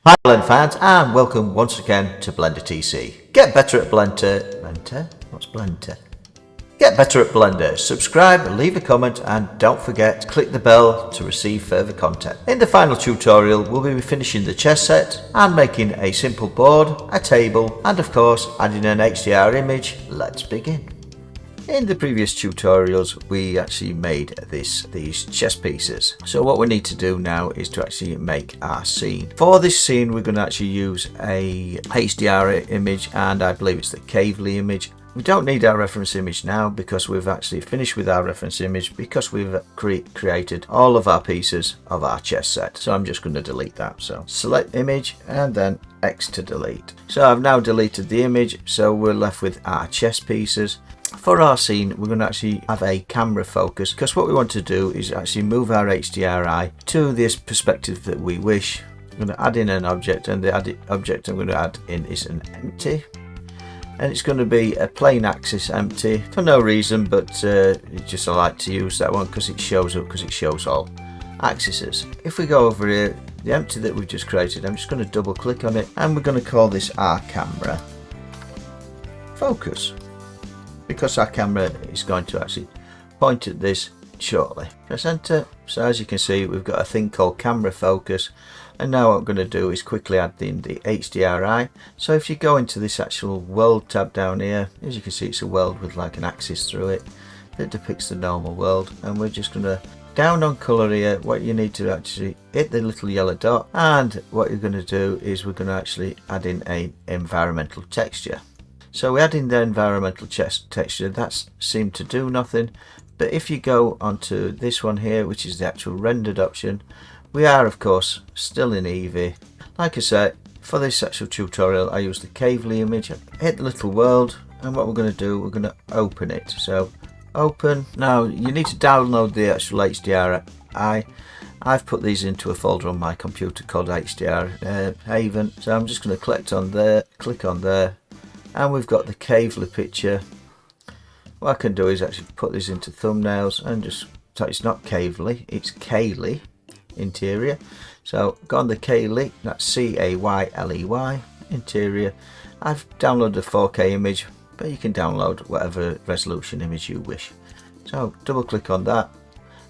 Hi Blender fans and welcome once again to blendertc. Get better at Blender. What's Blender? Get better at Blender. Subscribe, leave a comment and don't forget to click the bell to receive further content. In the final tutorial we'll be finishing the chess set and making a simple board, a table and of course adding an HDR image. Let's begin. In the previous tutorials we actually made these chess pieces. So what we need to do now is to actually make our scene. For this scene we're going to actually use a HDR image and I believe it's the caley image. We don't need our reference image now because we've actually finished with our reference image because we've created all of our pieces of our chess set. So I'm just going to delete that. So select image and then X to delete. So I've now deleted the image, so we're left with our chess pieces. For our scene we're going to actually have a camera focus because what we want to do is actually move our HDRI to this perspective that we wish. I'm going to add in an object and the object I'm going to add in is an empty. And it's going to be a plain axis empty for no reason, but just I like to use that one because it shows up, because it shows all axes. If we go over here, the empty that we've just created, I'm just going to double click on it and we're going to call this our camera focus because our camera is going to actually point at this shortly. Press enter. So as you can see we've got a thing called camera focus. And now what I'm going to do is quickly add in the HDRI. So if you go into this actual world tab down here, as you can see it's a world with like an axis through it that depicts the normal world. And we're just going to down on colour here. What you need to actually hit the little yellow dot, and what you're going to do is we're going to actually add in a environmental texture. So we add in the environmental texture. That seemed to do nothing, but if you go onto this one here, which is the actual rendered option, we are of course still in Eevee. Like I said, for this actual tutorial I use the caley image. Hit the little world, and what we're going to do, we're going to open it. So open. Now you need to download the actual HDRI. I've put these into a folder on my computer called HDR Haven. So I'm just going to click on there, and we've got the caley picture. What I can do is actually put this into thumbnails and just, so it's not caley, it's caley interior. So go on the caley, that's CAYLEY interior. I've downloaded a 4K image, but you can download whatever resolution image you wish. So double click on that,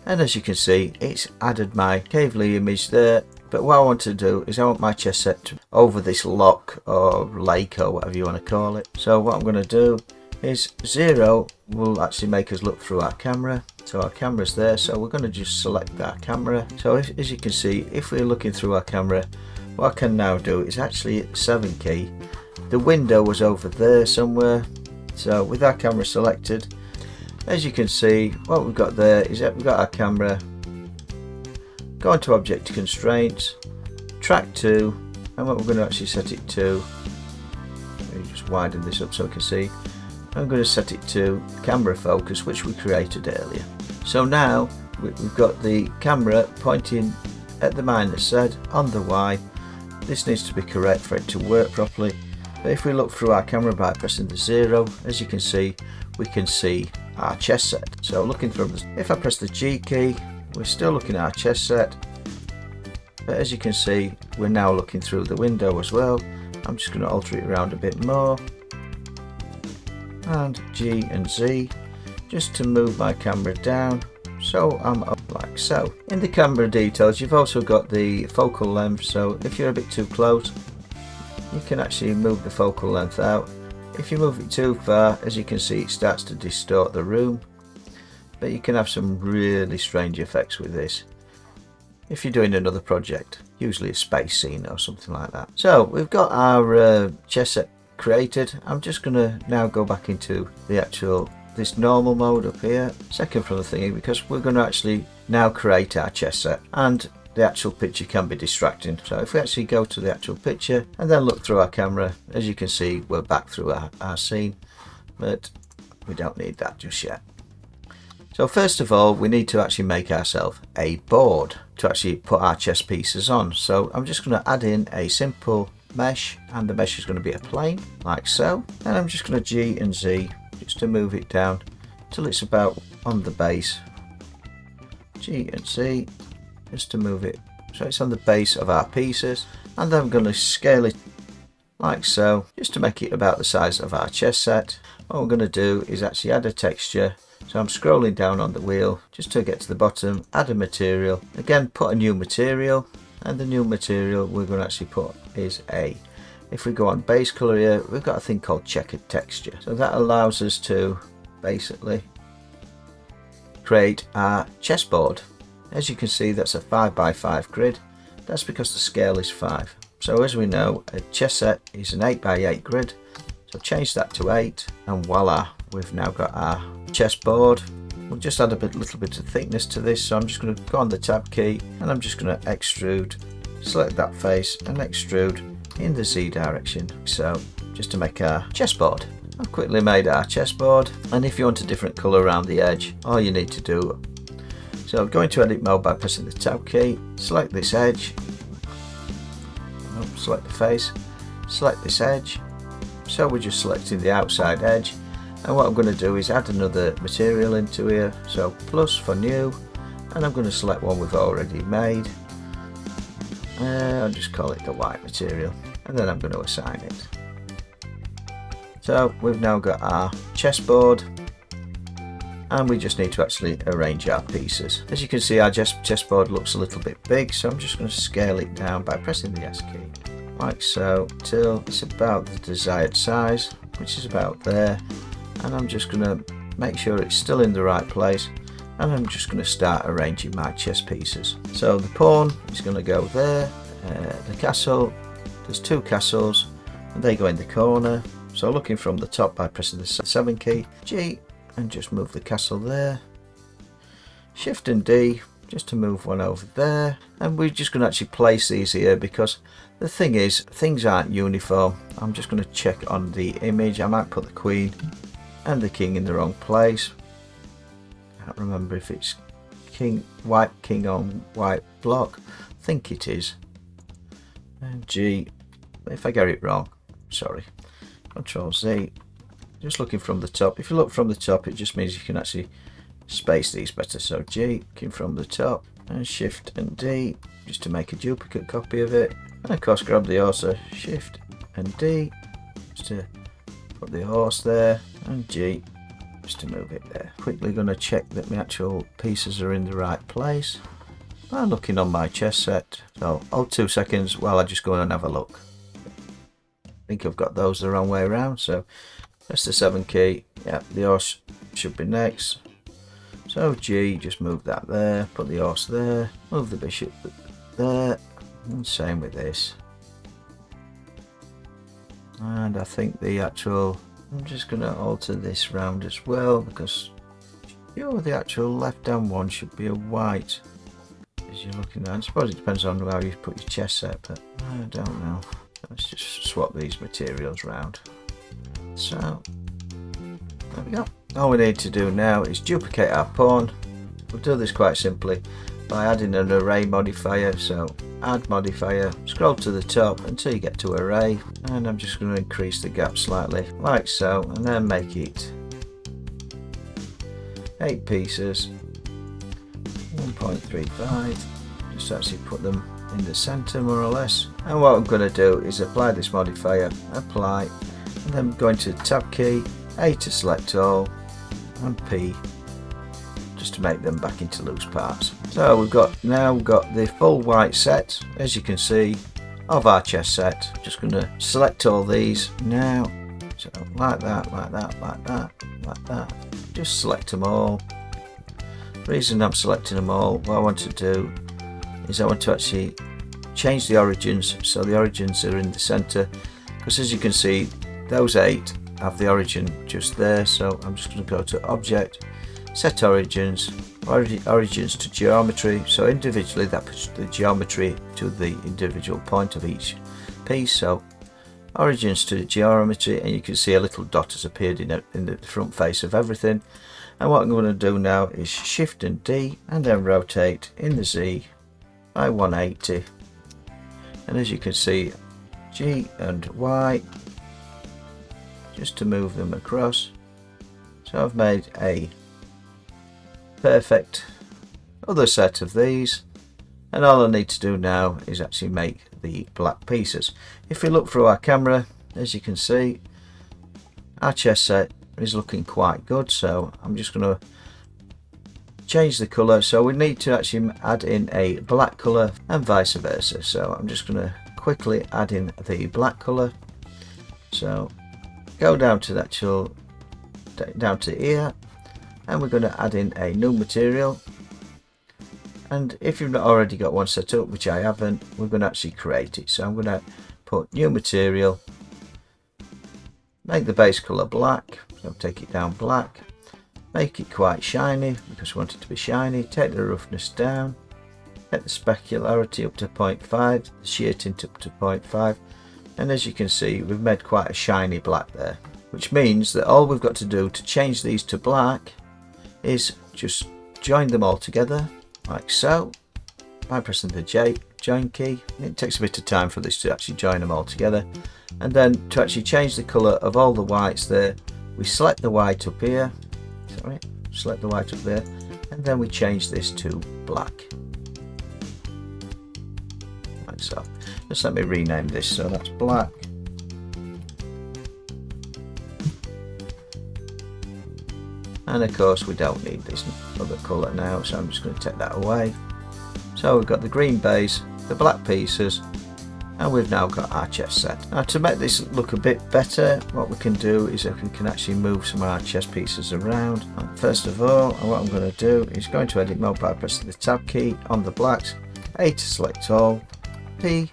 and as you can see it's added my caley image there. But what I want to do is I want my chess set over this lock or lake or whatever you want to call it. So what I'm going to do is 0 will actually make us look through our camera. So our camera's there, so we're going to just select our camera. So as you can see, if we're looking through our camera, what I can now do is actually hit the 7 key. The window was over there somewhere, so with our camera selected, as you can see what we've got there is that we've got our camera. Go into object constraints, track 2, and what we're going to actually set it to, let me just widen this up so we can see. I'm going to set it to camera focus, which we created earlier. So now we've got the camera pointing at the -Z on the Y. This needs to be correct for it to work properly. But if we look through our camera by pressing the 0, as you can see, we can see our chess set. So looking through this, if I press the G key, we're still looking at our chess set. But as you can see, we're now looking through the window as well. I'm just going to alter it around a bit more. And G and Z just to move my camera down, so I'm up like so. In the camera details you've also got the focal length, so if you're a bit too close you can actually move the focal length out. If you move it too far, as you can see, it starts to distort the room, but you can have some really strange effects with this if you're doing another project, usually a space scene or something like that. So we've got our chess set created. I'm just going to now go back into the actual this normal mode up here, second from the thingy, because we're going to actually now create our chess set and the actual picture can be distracting. So if we actually go to the actual picture and then look through our camera, as you can see we're back through our scene, but we don't need that just yet. So first of all we need to actually make ourselves a board to actually put our chess pieces on. So I'm just going to add in a simple mesh, and the mesh is going to be a plane like so, and I'm just going to G and Z just to move it down till it's about on the base. G and Z just to move it so it's on the base of our pieces. and then I'm going to scale it like so, just to make it about the size of our chess set. What we're going to do is actually add a texture. So I'm scrolling down on the wheel just to get to the bottom, add a material, again put a new material, and the new material we're going to actually put is a, if we go on base color here, we've got a thing called checkered texture. So that allows us to basically create our chessboard. As you can see, that's a 5x5 grid. That's because the scale is 5. So as we know, a chess set is an 8x8 grid. So change that to 8, and voila, we've now got our chessboard. We'll just add a little bit of thickness to this. So I'm just going to go on the tab key, and I'm just going to extrude, select that face and extrude in the Z direction. So just to make our chessboard. I've quickly made our chessboard, and if you want a different color around the edge, all you need to do, so go into edit mode by pressing the tab key, select this edge, select the face, select this edge. So we're just selecting the outside edge, and what I'm going to do is add another material into here. So plus for new, and I'm going to select one we've already made. I'll just call it the white material, and then I'm going to assign it. So we've now got our chessboard, and we just need to actually arrange our pieces. As you can see, our chessboard looks a little bit big, so I'm just going to scale it down by pressing the S key, like so, till it's about the desired size, which is about there. And I'm just going to make sure it's still in the right place, and I'm just going to start arranging my chess pieces. So the pawn is going to go there, the castle, there's 2 castles, and they go in the corner. So looking from the top by pressing the 7 key, G, and just move the castle there. Shift and D, just to move one over there. And we're just going to actually place these here, because the thing is, things aren't uniform. I'm just going to check on the image. I might put the queen and the king in the wrong place. I can't remember if it's white king on white block. I think it is. And G, if I get it wrong, sorry. Control Z, just looking from the top. If you look from the top, it just means you can actually space these better. So G, looking from the top, and Shift and D, just to make a duplicate copy of it. And of course grab the horse, Shift and D, just to put the horse there, and G, just to move it there. Quickly going to check that my actual pieces are in the right place by looking on my chess set. So hold 2 seconds while I just go and have a look. I think I've got those the wrong way around, so press the 7 key. Yeah, the horse should be next. So G, just move that there, put the horse there, move the bishop there, and same with this. And I think the actual, I'm just going to alter this round as well, because the actual left hand one should be a white, as you're looking at. I suppose it depends on how you put your chess set, but I don't know. Let's just swap these materials around. So there we go. All we need to do now is duplicate our pawn. We'll do this quite simply by adding an array modifier. So add modifier, scroll to the top until you get to array, and I'm just going to increase the gap slightly like so, and then make it 8 pieces, 1.35. Just actually put them in the center more or less. And what I'm going to do is apply this modifier, apply, and then go into tab key, A to select all, and P just to make them back into loose parts. So we've got the full white set, as you can see, of our chess set. Just going to select all these now, so like that, like that, like that, like that. Just select them all. The reason I'm selecting them all, what I want to do is I want to actually change the origins, so the origins are in the center, because as you can see, those 8 have the origin just there. So I'm just going to go to Object, Set Origins, Origins to Geometry. So individually that puts the geometry to the individual point of each piece. So Origins to Geometry, and you can see a little dot has appeared in the front face of everything. And what I'm going to do now is Shift and D, and then rotate in the Z by 180. And as you can see, G and Y, just to move them across. So I've made a perfect other set of these, and all I need to do now is actually make the black pieces. If we look through our camera, as you can see, our chess set is looking quite good, so I'm just going to change the colour. So we need to actually add in a black colour and vice versa, so I'm just going to quickly add in the black colour. So go down to the actual, down to here, and we're going to add in a new material. And if you've not already got one set up, which I haven't, we're going to actually create it. So I'm going to put new material, make the base colour black, so take it down black, make it quite shiny because we want it to be shiny, take the roughness down, take the specularity up to 0.5, the shear tint up to 0.5, and as you can see we've made quite a shiny black there, which means that all we've got to do to change these to black is just join them all together like so by pressing the join key. It takes a bit of time for this to actually join them all together, and then to actually change the colour of all the whites there, we select the white up here, select the white up there, and then we change this to black like so. Just let me rename this, so that's black. And of course we don't need this other colour now, so I'm just going to take that away. So we've got the green base, the black pieces, and we've now got our chess set. Now to make this look a bit better, what we can do is we can actually move some of our chess pieces around. And first of all, what I'm going to do is go into edit mode by pressing the tab key on the blacks, A to select all, P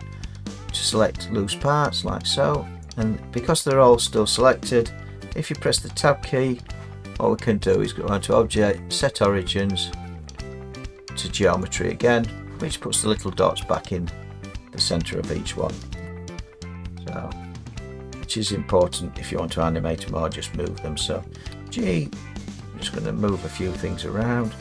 to select loose parts like so, and because they're all still selected, if you press the tab key, what we can do is go onto object, set origins to geometry again, which puts the little dots back in the center of each one, so which is important if you want to animate them or just move them. So G, I'm just going to move a few things around.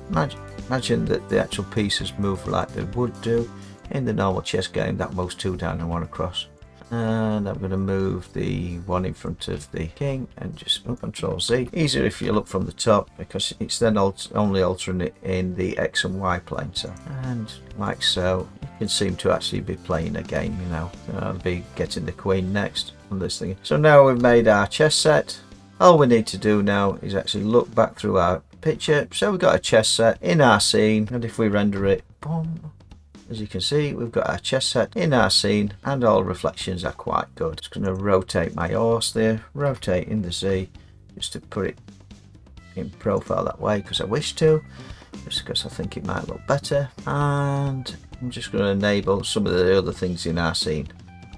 Imagine that the actual pieces move like they would do in the normal chess game, that moves 2 down and 1 across. And I'm going to move the one in front of the king and just Control Z. Easier if you look from the top because it's then only altering it in the X and Y plane. So, and like so, you can seem to actually be playing a game, you know. I'll be getting the queen next on this thing. So now we've made our chess set. All we need to do now is actually look back through our picture. So we've got a chess set in our scene, and if we render it, boom. As you can see, we've got our chess set in our scene and all reflections are quite good. Just going to rotate my horse there, rotate in the Z, just to put it in profile that way because I wish to, just because I think it might look better. And I'm just going to enable some of the other things in our scene.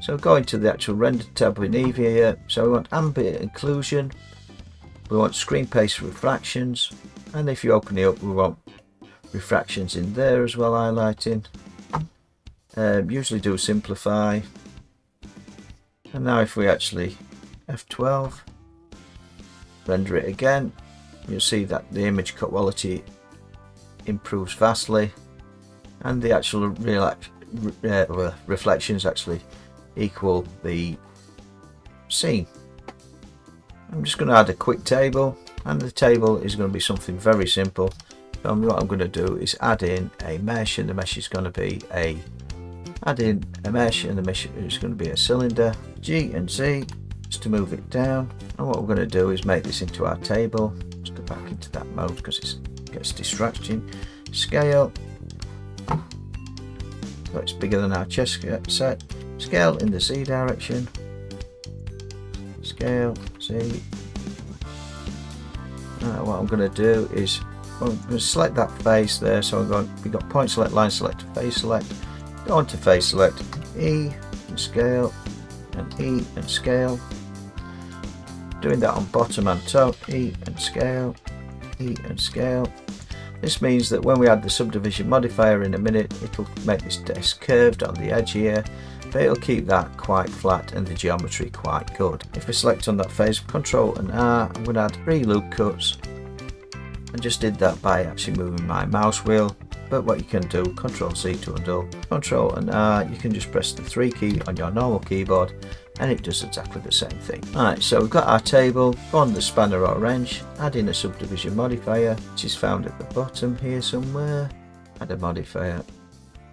So going to the actual render tab beneath here, so we want ambient occlusion, we want screen pace refractions, and if you open it up we want refractions in there as well, highlighting. Usually do simplify, and now if we actually F12 render it again, you'll see that the image quality improves vastly and the actual reflections actually equal the scene. I'm just going to add a quick table, and the table is going to be something very simple. So what I'm going to do is add in a mesh, and the mesh is going to be add in a mesh, and the mesh is going to be a cylinder. G and Z just to move it down, and what we're going to do is make this into our table. Let's go back into that mode because it gets distracting. Scale, so it's bigger than our chess set. Scale in the Z direction, scale Z. What I'm going to do is I'm going to select that face there, so we've got point select, line select, face select. Go on to face select, E and scale, and E and scale. Doing that on bottom and top, E and scale, E and scale. This means that when we add the subdivision modifier in a minute, it'll make this desk curved on the edge here, but it'll keep that quite flat and the geometry quite good. If we select on that face, Control and R, I'm going to add 3 loop cuts. I just did that by actually moving my mouse wheel. But what you can do, Control C to undo, Control and R, you can just press the 3 key on your normal keyboard and it does exactly the same thing. Alright, so we've got our table, go on the spanner or wrench, add in a subdivision modifier, which is found at the bottom here somewhere, add a modifier,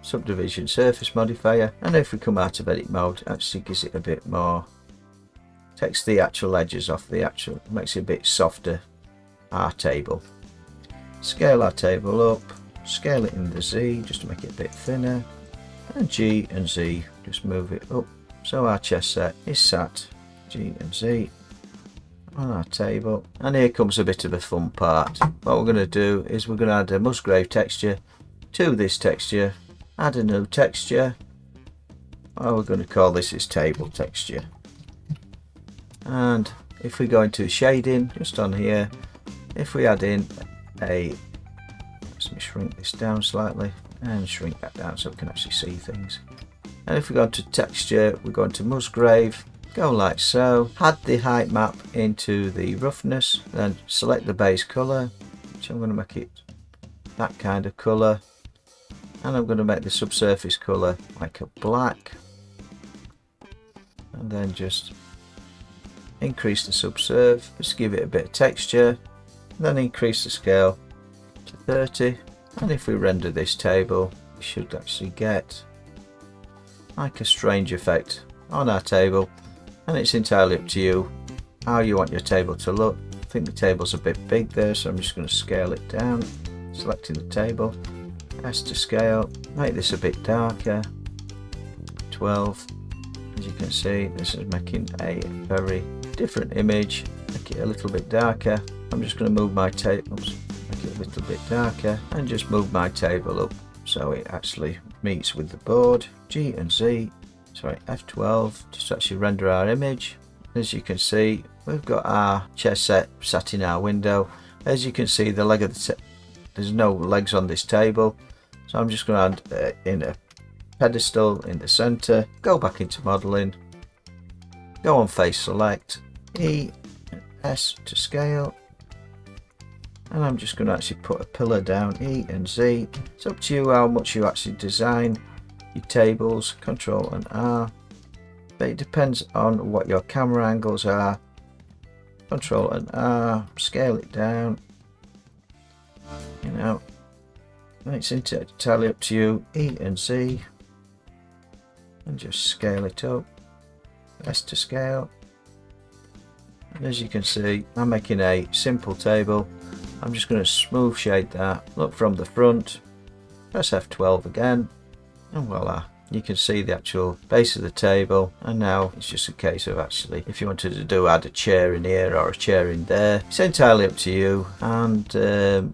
subdivision surface modifier, and if we come out of edit mode, it actually gives it a bit more, takes the actual edges off the actual, makes it a bit softer. Our table, scale our table up, scale it in the Z just to make it a bit thinner, and G and Z, just move it up so our chess set is sat G and Z on our table. And here comes a bit of a fun part. What we're going to do is we're going to add a Musgrave texture to this texture, add a new texture. We're going to call this is table texture. And if we go into shading, just on here, if we add in a, let me shrink this down slightly and shrink that down so we can actually see things. And if we go into texture, we go into Musgrave, go like so, add the height map into the roughness, then select the base color, which I'm going to make it that kind of color, and I'm going to make the subsurface color like a black, and then just increase the subsurf, just give it a bit of texture, then increase the scale to 30, and if we render this table, we should actually get like a strange effect on our table. And it's entirely up to you how you want your table to look. I think the table's a bit big there, so I'm just going to scale it down, selecting the table, S to scale, make this a bit darker, 12. As you can see, this is making a very different image, make it a little bit darker. I'm just going to move my table, make it a little bit darker, and just move my table up so it actually meets with the board. G and Z, sorry, F12, just to actually render our image. As you can see, we've got our chess set sat in our window. As you can see, the leg of the there's no legs on this table, so I'm just going to add in a pedestal in the center, go back into modeling, go on face select, E and S to scale, and I'm just going to actually put a pillar down, E and Z. It's up to you how much you actually design your tables, Control and R, but it depends on what your camera angles are. Control and R, scale it down, you know, it's entirely up to you. E and Z, and just scale it up, S to scale. And as you can see, I'm making a simple table. I'm just going to smooth shade that, look from the front, press F12 again, and voila, you can see the actual base of the table. And now it's just a case of actually, if you wanted to add a chair in here or a chair in there, it's entirely up to you, and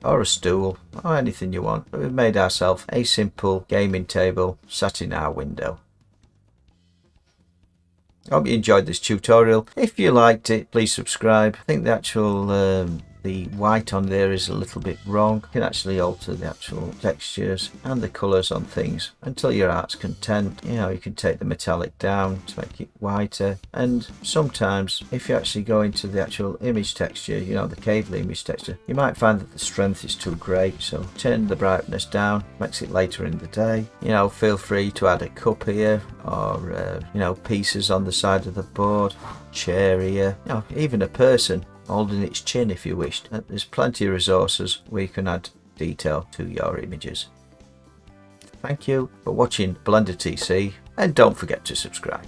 or a stool or anything you want. But we've made ourselves a simple gaming table sat in our window. I hope you enjoyed this tutorial. If you liked it, please subscribe. I think the actual the white on there is a little bit wrong. You can actually alter the actual textures and the colors on things until your heart's content. You know, you can take the metallic down to make it whiter, and sometimes if you actually go into the actual image texture, you know, the caley image texture, you might find that the strength is too great, so turn the brightness down, makes it later in the day. You know, feel free to add a cup here, or you know, pieces on the side of the board, chair here, you know, even a person holding its chin if you wished. There's plenty of resources where you can add detail to your images. Thank you for watching blendertc, and don't forget to subscribe.